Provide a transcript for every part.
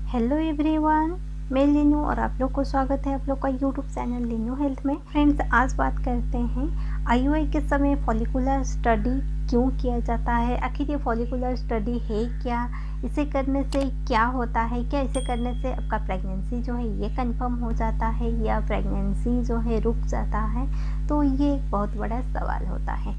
Hello everyone, मैं लीनू और आप लोग को स्वागत है आप लोग का यूट्यूब चैनल लीनू हेल्थ में। फ्रेंड्स, आज बात करते हैं आईयूआई के समय फॉलिकुलर स्टडी क्यों किया जाता है। आखिर ये फॉलिकुलर स्टडी है क्या, इसे करने से क्या होता है, क्या इसे करने से आपका प्रेगनेंसी जो है ये कंफर्म हो जाता है या प्रेगनेंसी जो है रुक जाता है। तो ये एक बहुत बड़ा सवाल होता है।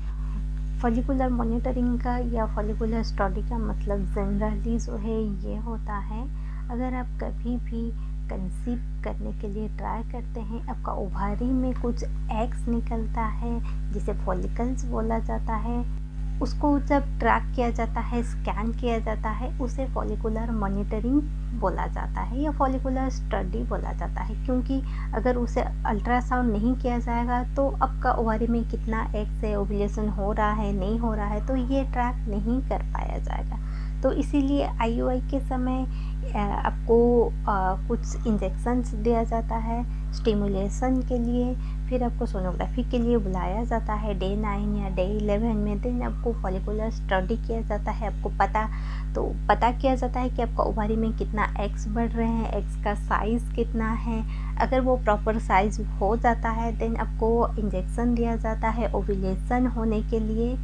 फॉलिकुलर मॉनिटरिंग का या फॉलिकुलर स्टडी का मतलब जनरली जो है ये होता है, अगर आप कभी भी कंसीव करने के लिए ट्राई करते हैं, आपका ओवारी में कुछ एग्स निकलता है जिसे फॉलिकल्स बोला जाता है, उसको जब ट्रैक किया जाता है, स्कैन किया जाता है, उसे फॉलिकुलर मॉनिटरिंग बोला जाता है या फॉलिकुलर स्टडी बोला जाता है। क्योंकि अगर उसे अल्ट्रासाउंड नहीं किया जाएगा तो आपका ओवारी में कितना एग्स है, ओव्यूलेशन हो रहा है नहीं हो रहा है, तो ये ट्रैक नहीं कर पाया जाएगा। तो इसीलिए आईयूआई के समय आपको कुछ इंजेक्शंस दिया जाता है स्टिमुलेशन के लिए, फिर आपको सोनोग्राफी के लिए बुलाया जाता है डे 9 या डे 11 में। दिन आपको फॉलिकुलर स्टडी किया जाता है, आपको पता किया जाता है कि आपका ओवारी में कितना एग्स बढ़ रहे हैं, एग्स का साइज़ कितना है। अगर वो प्रॉपर साइज़ हो जाता है देन आपको इंजेक्शन दिया जाता है ओव्यूलेशन होने के लिए।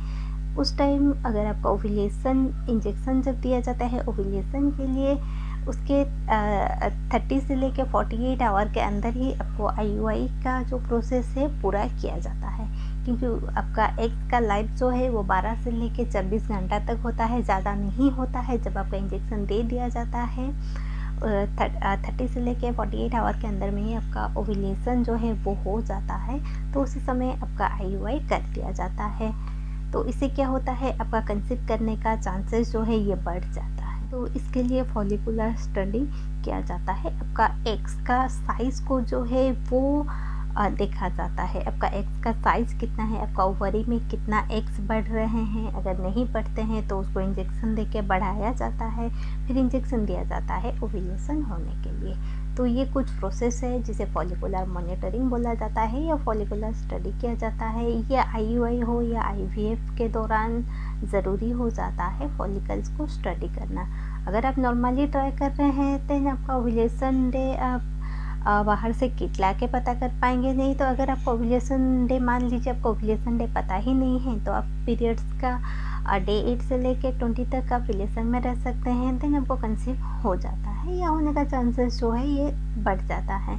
उस टाइम अगर आपका ओव्यूलेशन इंजेक्शन जब दिया जाता है ओव्यूलेशन के लिए, उसके 30 से लेकर 48 आवर के अंदर ही आपको आईयूआई का जो प्रोसेस है पूरा किया जाता है। क्योंकि आपका एग्स का लाइफ जो है वो 12 से लेकर 24 घंटा तक होता है, ज़्यादा नहीं होता है। जब आपका इंजेक्शन दे दिया जाता है 30 से लेकर 48 आवर के अंदर में ही आपका ओव्यूलेशन जो है वो हो जाता है, तो उसी समय आपका आईयूआई कर दिया जाता है। तो इससे क्या होता है, आपका कंसीव करने का चांसेस जो है ये बढ़ जाता है। तो इसके लिए फॉलिकुलर स्टडी किया जाता है। आपका एग्स का साइज़ को जो है वो देखा जाता है, आपका एग्स का साइज़ कितना है, आपका ओवरी में कितना एग्स बढ़ रहे हैं। अगर नहीं बढ़ते हैं तो उसको इंजेक्शन देके बढ़ाया जाता है, फिर इंजेक्शन दिया जाता है ओव्यूलेशन होने के लिए। तो ये कुछ प्रोसेस है जिसे फॉलिकुलर मॉनिटरिंग बोला जाता है या फॉलिकुलर स्टडी किया जाता है। ये आईयूआई हो या आईवीएफ के दौरान ज़रूरी हो जाता है फॉलिकल्स को स्टडी करना। अगर आप नॉर्मली ट्राई कर रहे हैं तो आपका ओव्यूलेशन डे आप बाहर से किट ला के पता कर पाएंगे। नहीं तो अगर आपको ओव्यूलेशन डे, मान लीजिए आपको ओव्यूलेशन डे पता ही नहीं है, तो आप पीरियड्स का डे 8 से लेकर 20 तक आप रिलेशन में रह सकते हैं, देन आपको कंसीव हो जाता है या होने का चांसेस जो है ये बढ़ जाता है।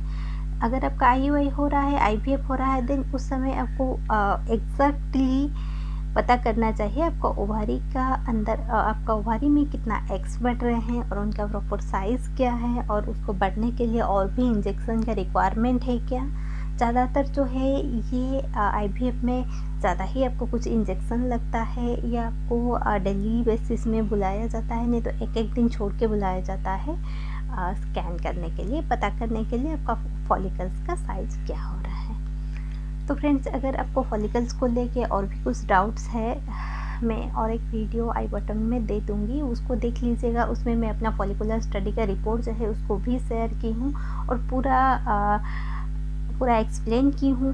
अगर आपका आईयूआई हो रहा है, आईवीएफ हो रहा है, देन उस समय आपको एग्जैक्टली पता करना चाहिए आपका ओवारी का अंदर आपका ओवारी में कितना एग्स बढ़ रहे हैं और उनका प्रॉपर साइज़ क्या है, और उसको बढ़ने के लिए और भी इंजेक्शन का रिक्वायरमेंट है क्या। ज़्यादातर जो है ये आईवीएफ में ज़्यादा ही आपको कुछ इंजेक्शन लगता है या आपको डेली बेसिस में बुलाया जाता है, नहीं तो एक दिन छोड़ के बुलाया जाता है स्कैन करने के लिए, पता करने के लिए आपका फॉलिकल्स का साइज़ क्या हो रहा है। तो फ्रेंड्स, अगर आपको फॉलिकल्स को लेके और भी कुछ डाउट्स है, मैं और एक वीडियो आई बटन में दे दूँगी, उसको देख लीजिएगा। उसमें मैं अपना फॉलिकुलर स्टडी का रिपोर्ट जो है उसको भी शेयर की हूँ और पूरा एक्सप्लेन की हूँ।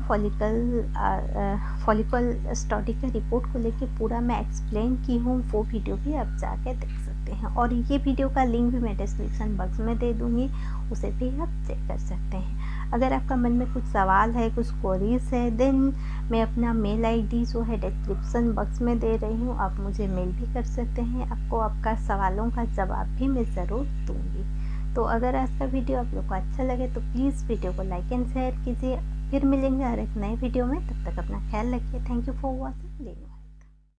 फॉलिकल स्टडी का रिपोर्ट को लेके पूरा मैं एक्सप्लेन की हूँ, वो वीडियो भी आप जाके देख सकते हैं। और ये वीडियो का लिंक भी मैं डिस्क्रिप्शन बॉक्स में दे दूँगी, उसे भी आप चेक कर सकते हैं। अगर आपका मन में कुछ सवाल है, कुछ क्वेरीज है, देन मैं अपना मेल आईडी जो है डिस्क्रिप्शन बॉक्स में दे रही हूँ, आप मुझे मेल भी कर सकते हैं। आपको आपका सवालों का जवाब भी मैं ज़रूर दूँगी। तो अगर आज का वीडियो आप लोग को अच्छा लगे तो प्लीज़ वीडियो को लाइक एंड शेयर कीजिए। फिर मिलेंगे और एक नए वीडियो में, तब तक अपना ख्याल रखिए। Thank you for watching.